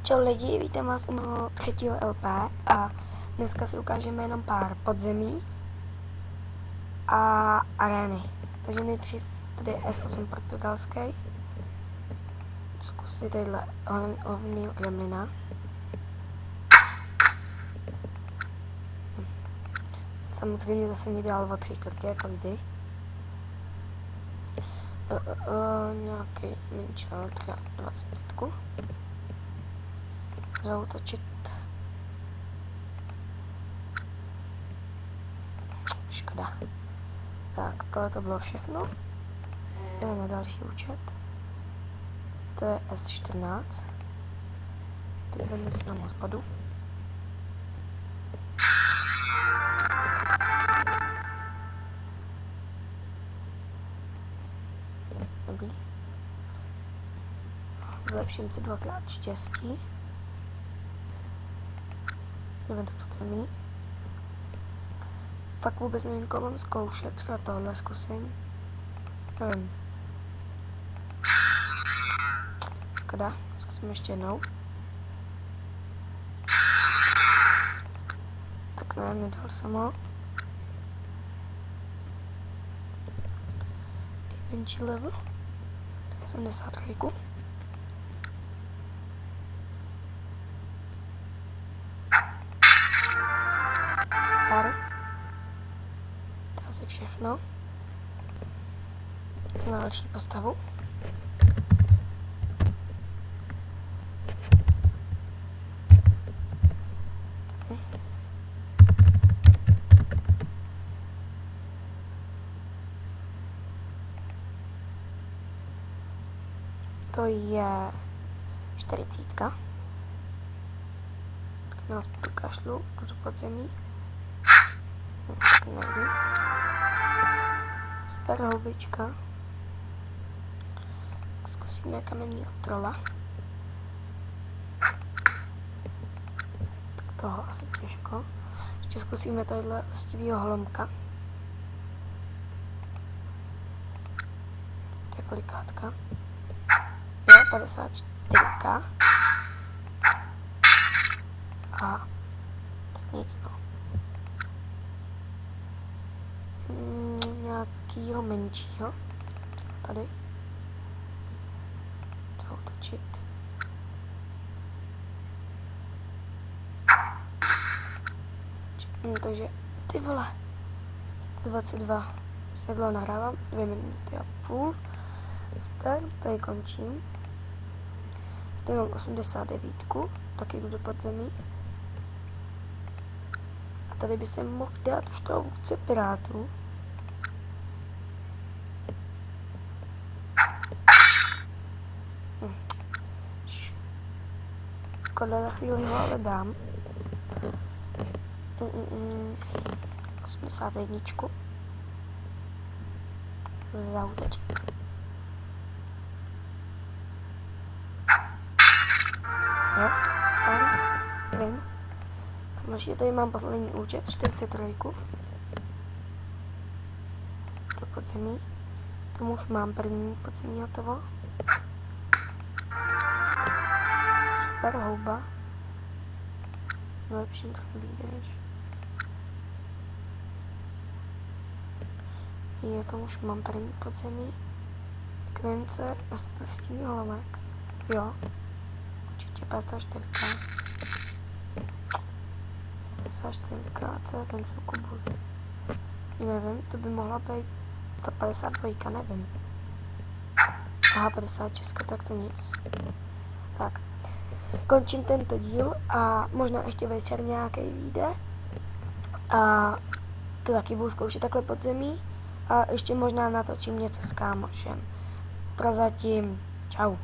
Čau lidi, vítám vás u mého 3. LP a dneska si ukážeme jenom pár podzemí a arény. Takže nejdřív tady je S8 portugalský. Zkusit tadyhle ohnýho gremlina. Samozřejmě zase mě dělal o 3/4 jako vždy. Nějaký menší, třeba 25. Zautočit. Škoda. Tak, tohle to bylo všechno. Jdeme na další účet. To je S14. Teď zvednu si nám hospodu. Dobrý. Vylepším si 2krát štěstí. Jdeme do podzemí. Fakt vůbec nevím, koho mám zkoušet. Třeba tohle zkusím. Nevím. Škoda. Zkusím ještě jednou. Tak ne, nedal jsem ho. Menší level. 73. To asi všechno. Na další postavu. To je 40. Tak nás prokašlu, jdu do podzemí. Nejdu. Super houbička. Zkusíme kamenního trola. Tak toho asi těžko. Ještě zkusíme tadyhle stivýho holomka. To je kolikátka. Jo, 54. A tak nic, no. Nějakýho menšího. Tady. Zautočit. Takže ty vole. 122. Sedlo nahrávám. 2 minuty a půl. Super, tady končím. Tady mám 89. Taky jdu do podzemí. A tady by se mohl dát už toho vůdce pirátů. Škoda, za chvíli ho ale dám. 81. Zautočit. Jo, vím. Možná tady mám poslední účet, 43. Do podzemí. Tomu už mám první podzemí hotovo. Super houba. Vylepším trochu výdrž. Jo, tomu už mám první podzemí. Tak nevím, co je stíný holomek. Jo. Určitě 54. 54, co je ten sukubus? Nevím, to by mohla být ta 52, nevím. Aha, 56, tak to nic. Tak, končím tento díl a možná ještě večer nějaký vyjde. A to taky budu zkoušet takhle podzemí. A ještě možná natočím něco s kámošem. Prozatím, čau.